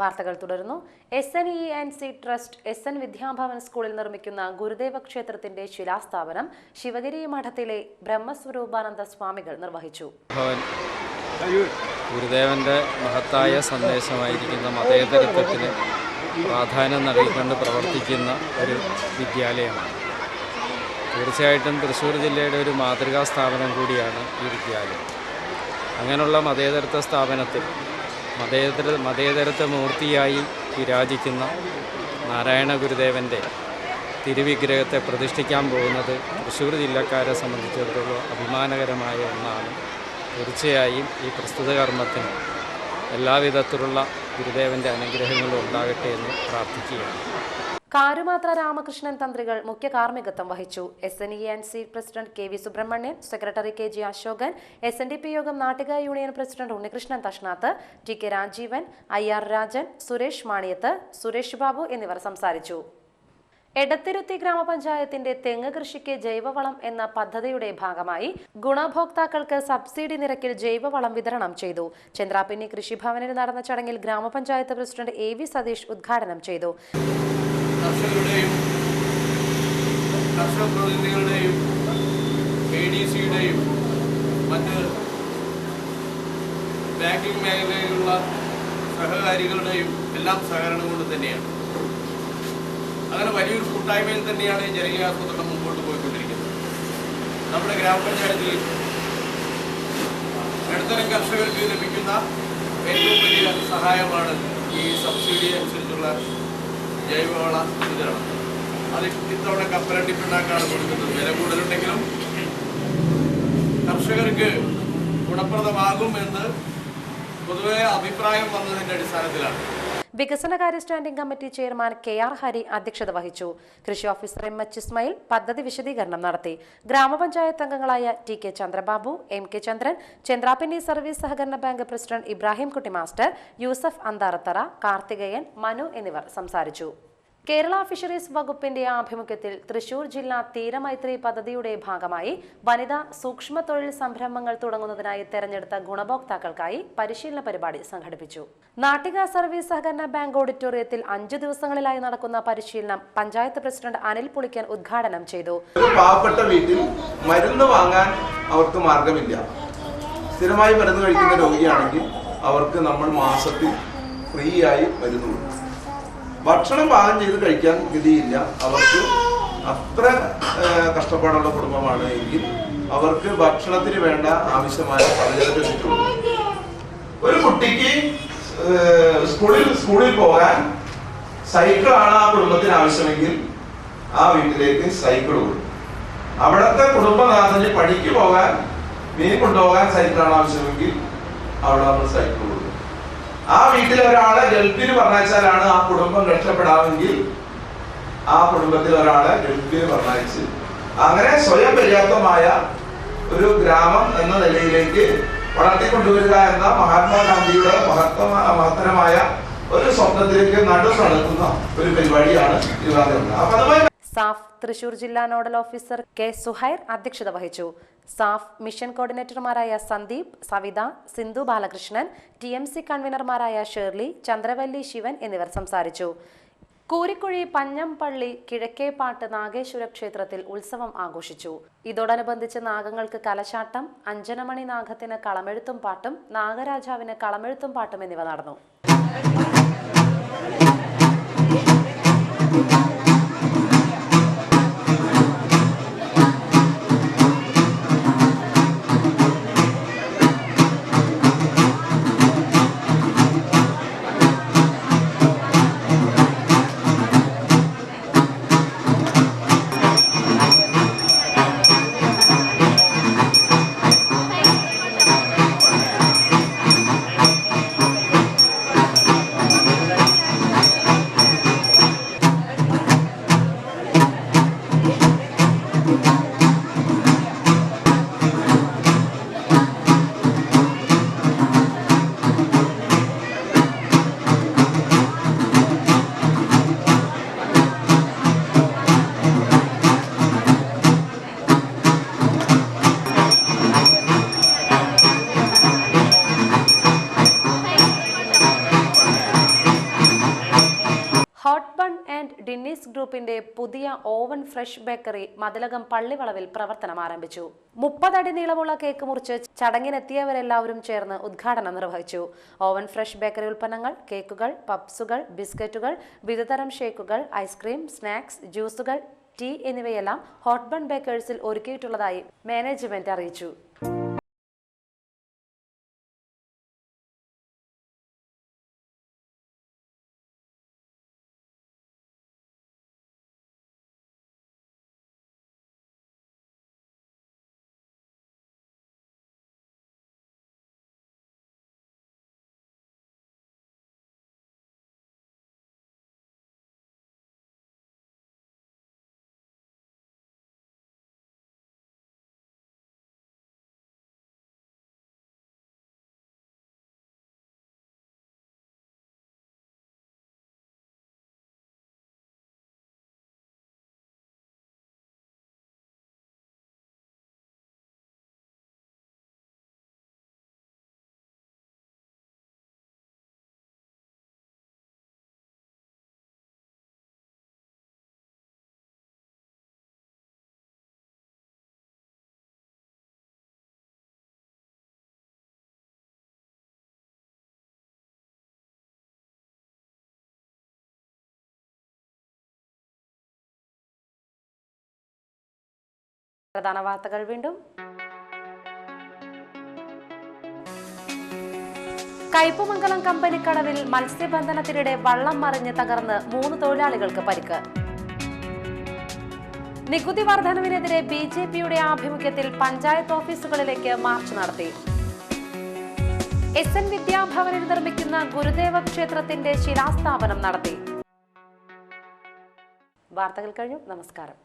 വാർത്തകൾ തുടരുന്നു. SNENC trust SN Vidyabhavan സ്കൂളിൽ നിർമ്മിക്കുന്ന ഗുരുദേവ ക്ഷേത്രത്തിന്റെ ശിലാസ്ഥാപനം ശിവഗിരി മഠത്തിലെ ബ്രഹ്മസ്വരൂപാനന്ദ സ്വാമികൾ നിർവഹിച്ചു. ഗുരുദേവന്റെ മഹത്തായ സന്ദേശമായിരിക്കുന്ന മതേതരത്വത്തിന് പ്രാധാന്യം നൽകിക്കൊണ്ട് പ്രവർത്തിക്കുന്ന ഒരു വിദ്യാലയമാണ്. തീർച്ചയായിട്ടും തൃശ്ശൂർ ജില്ലയുടെ ഒരു മാതൃകാ സ്ഥാപനം കൂടിയാണ് ഈ വിദ്യാലയം. അങ്ങനെയുള്ള മതേതരത്വ സ്ഥാപനത്തിൽ മതേതരത്വ മൂർത്തിയായി വിരാജിക്കുന്ന നാരായണ ഗുരുദേവൻ്റെ തിരുവിഗ്രഹത്തെ പ്രതിഷ്ഠിക്കാൻ പോകുന്നത് തൃശ്ശൂർ ജില്ലക്കാരെ സംബന്ധിച്ചിടത്തോളം അഭിമാനകരമായ ഒന്നാണ്. തീർച്ചയായും ഈ പ്രസ്തുത കർമ്മത്തിന് എല്ലാവിധത്തിലുള്ള ഗുരുദേവൻ്റെ അനുഗ്രഹങ്ങളും ഉണ്ടാകട്ടെ എന്ന് പ്രാർത്ഥിക്കുകയാണ്. കാരുമാത്ര രാമകൃഷ്ണൻ തന്ത്രികൾ മുഖ്യ കാർമ്മികത്വം വഹിച്ചു. SNENC president KV Subramanian, secretary KG Ashokan, SNDP യോഗം Nattika union president Unnikrishnan തഷ്നാത്ത്, TK Rajeevan, IR Rajan, Suresh Maniyath, Suresh Babu എന്നിവർ സംസാരിച്ചു. എടത്തിരുത്തി ഗ്രാമപഞ്ചായത്തിന്റെ തെങ്ങ് കൃഷിക്ക് ജൈവവളം എന്ന പദ്ധതിയുടെ ഭാഗമായി ഗുണഭോക്താക്കൾക്ക് സബ്സിഡി നിരക്കിൽ ജൈവവളം വിതരണം ചെയ്തു. ചന്ദ്രാപിന്നി കൃഷിഭവനിൽ നടന്ന ചടങ്ങിൽ ഗ്രാമപഞ്ചായത്ത് പ്രസിഡന്റ് AV സതീഷ് ഉദ്ഘാടനം ചെയ്തു. കർഷകരുടെയും കർഷക പ്രതിനിധികളുടെയും ADCയുടെയും മറ്റ് ബാങ്കിംഗ് മേഖലയിലുള്ള സഹകാരികളുടെയും എല്ലാം സഹകരണം കൊണ്ട് തന്നെയാണ്. അങ്ങനെ വലിയൊരു കൂട്ടായ്മയിൽ തന്നെയാണ് ഈ ജനകീയാസൂത്രണം മുമ്പോട്ട് പോയിക്കൊണ്ടിരിക്കുന്നത്. നമ്മുടെ ഗ്രാമപഞ്ചായത്തിൽ ഇടത്തരം കർഷകർക്ക് ലഭിക്കുന്ന ഏറ്റവും വലിയ സഹായമാണ് ഈ സബ്സിഡി അനുസരിച്ചുള്ള ജൈവവള വിതരണം. അത് ഇത്തവണ കപ്പലണ്ടി പിണ്ണാക്കാണ് കൊടുക്കുന്നത്. വില കൂടുതലുണ്ടെങ്കിലും കർഷകർക്ക് ഗുണപ്രദമാകും എന്ന് പൊതുവെ അഭിപ്രായം വന്നതിൻ്റെ അടിസ്ഥാനത്തിലാണ്. വികസനകാര്യ standing committee chairman KR Hari അധ്യക്ഷത വഹിച്ചു. കൃഷി ഓഫീസർ MH ഇസ്മായിൽ പദ്ധതി വിശദീകരണം നടത്തി. ഗ്രാമപഞ്ചായത്ത് അംഗങ്ങളായ TK ചന്ദ്രബാബു, MK ചന്ദ്രൻ, ചന്ദ്രാപിന്നി സർവീസ് സഹകരണ bank president Ibrahim Kutty master, Yusuf Antharathara, Karthikeyan, Manu എന്നിവർ സംസാരിച്ചു. കേരള ഫിഷറീസ് വകുപ്പിന്റെ ആഭിമുഖ്യത്തിൽ തൃശൂർ ജില്ലാ തീരമൈത്രി പദ്ധതിയുടെ ഭാഗമായി വനിതാ സൂക്ഷ്മ തൊഴിൽ സംരംഭങ്ങൾ തുടങ്ങുന്നതിനായി തെരഞ്ഞെടുത്ത ഗുണഭോക്താക്കൾക്കായി പരിശീലന പരിപാടി സംഘടിപ്പിച്ചു. നാട്ടിക സർവീസ് സഹകരണ ബാങ്ക് ഓഡിറ്റോറിയത്തിൽ 5 ദിവസങ്ങളിലായി നടക്കുന്ന പരിശീലനം പഞ്ചായത്ത് പ്രസിഡന്റ് അനിൽ പുളിക്കൻ ഉദ്ഘാടനം ചെയ്തു. പാവപ്പെട്ട വീട്ടിൽ മരുന്ന് വാങ്ങാൻ അവർക്ക് മാർഗമില്ല. സ്ഥിരമായി മരുന്ന് കഴിക്കുന്ന രോഗിയാണെങ്കിൽ അവർക്ക് നമ്മൾ മാസത്തിൽ ഫ്രീ ആയി മരുന്ന് കൊടുക്കും. ഭക്ഷണം പാകം ചെയ്ത് കഴിക്കാൻ ഗതിയില്ല, അവർക്ക് അത്ര കഷ്ടപ്പാടുള്ള കുടുംബമാണ് എങ്കിൽ അവർക്ക് ഭക്ഷണത്തിന് വേണ്ട ആവശ്യമായ പലചരക്ക് കിട്ടുള്ളൂ. ഒരു കുട്ടിക്ക് സ്കൂളിൽ പോകാൻ സൈക്കിളാണ് ആ കുടുംബത്തിന് ആവശ്യമെങ്കിൽ ആ വീട്ടിലേക്ക് സൈക്കിൾ കൊടുക്കും. അവിടുത്തെ കുടുംബനാഥന് പണിക്ക് പോകാൻ മീൻ കൊണ്ടുപോകാൻ സൈക്കിളാണ് ആവശ്യമെങ്കിൽ അവിടെ നമ്മൾ സൈക്കിൾ കൊടുക്കും. ആ വീട്ടിൽ ഒരാളെ ഗൾഫിൽ പറഞ്ഞാലാണ് ആ കുടുംബം രക്ഷപ്പെടാമെങ്കിൽ ആ കുടുംബത്തിൽ ഒരാളെ ഗൾഫിൽ പറഞ്ഞയച്ച് അങ്ങനെ സ്വയം പര്യാപ്തമായ ഒരു ഗ്രാമം എന്ന നിലയിലേക്ക് വളർത്തിക്കൊണ്ടുവരിക എന്ന മഹാത്മാഗാന്ധിയുടെ മഹത്തരമായ ഒരു സ്വപ്നത്തിലേക്ക് നടത്തുന്ന ഒരു പരിപാടിയാണ് യുവാക്കൾ. സാഫ് തൃശൂർ ജില്ലാ നോഡൽ ഓഫീസർ K സുഹൈർ അധ്യക്ഷത വഹിച്ചു. സാഫ് മിഷൻ കോർഡിനേറ്റർമാരായ സന്ദീപ്, സവിത, സിന്ധു ബാലകൃഷ്ണൻ, TMC കൺവീനർമാരായ ഷേർലി, ചന്ദ്രവല്ലി ശിവൻ എന്നിവർ സംസാരിച്ചു. കൂരിക്കുഴി പഞ്ഞംപള്ളി കിഴക്കേപ്പാട്ട് നാഗേശ്വര ക്ഷേത്രത്തിൽ ഉത്സവം ആഘോഷിച്ചു. ഇതോടനുബന്ധിച്ച് നാഗങ്ങൾക്ക് കലശാട്ടം, അഞ്ജനമണി നാഗത്തിന് കളമെഴുത്തും പാട്ടും, നാഗരാജാവിന് കളമെഴുത്തും പാട്ടും എന്നിവ നടന്നു. ആൻഡ് ഡിന്നീസ് ഗ്രൂപ്പിന്റെ പുതിയ ഓവൻ ഫ്രഷ് ബേക്കറി മതിലകം പള്ളിവളവിൽ പ്രവർത്തനം ആരംഭിച്ചു. 30 അടി നീളമുള്ള കേക്ക് മുറിച്ച് ചടങ്ങിനെത്തിയവരെല്ലാവരും ചേർന്ന് ഉദ്ഘാടനം നിർവഹിച്ചു. ഓവൻ ഫ്രഷ് ബേക്കറി ഉൽപ്പന്നങ്ങൾ, കേക്കുകൾ, പപ്സുകൾ, ബിസ്ക്കറ്റുകൾ, വിവിധതരം ഷേക്കുകൾ, ഐസ്ക്രീം, സ്നാക്സ്, ജ്യൂസുകൾ, ടീ എന്നിവയെല്ലാം ഹോട്ട് ബൺ ബേക്കേഴ്സിൽ ഒരുക്കിയിട്ടുള്ളതായി മാനേജ്മെന്റ് അറിയിച്ചു. പ്രധാന വാർത്തകൾ വീണ്ടും. കയ്പമംഗലം കമ്പനിക്കടവിൽ മത്സ്യബന്ധനത്തിനിടെ വള്ളം മറിഞ്ഞ് തകർന്ന് 3 തൊഴിലാളികൾക്ക് പരിക്ക്. നികുതി വർധനവിനെതിരെ BJPയുടെ ആഭിമുഖ്യത്തിൽ പഞ്ചായത്ത് ഓഫീസുകളിലേക്ക് മാർച്ച് നടത്തി. SN വിദ്യാഭവനിൽ നിർമ്മിക്കുന്ന ഗുരുദേവ ക്ഷേത്രത്തിന്റെ ശിലാസ്ഥാപനം നടത്തി. വാർത്തകൾ കഴിഞ്ഞു. നമസ്കാരം.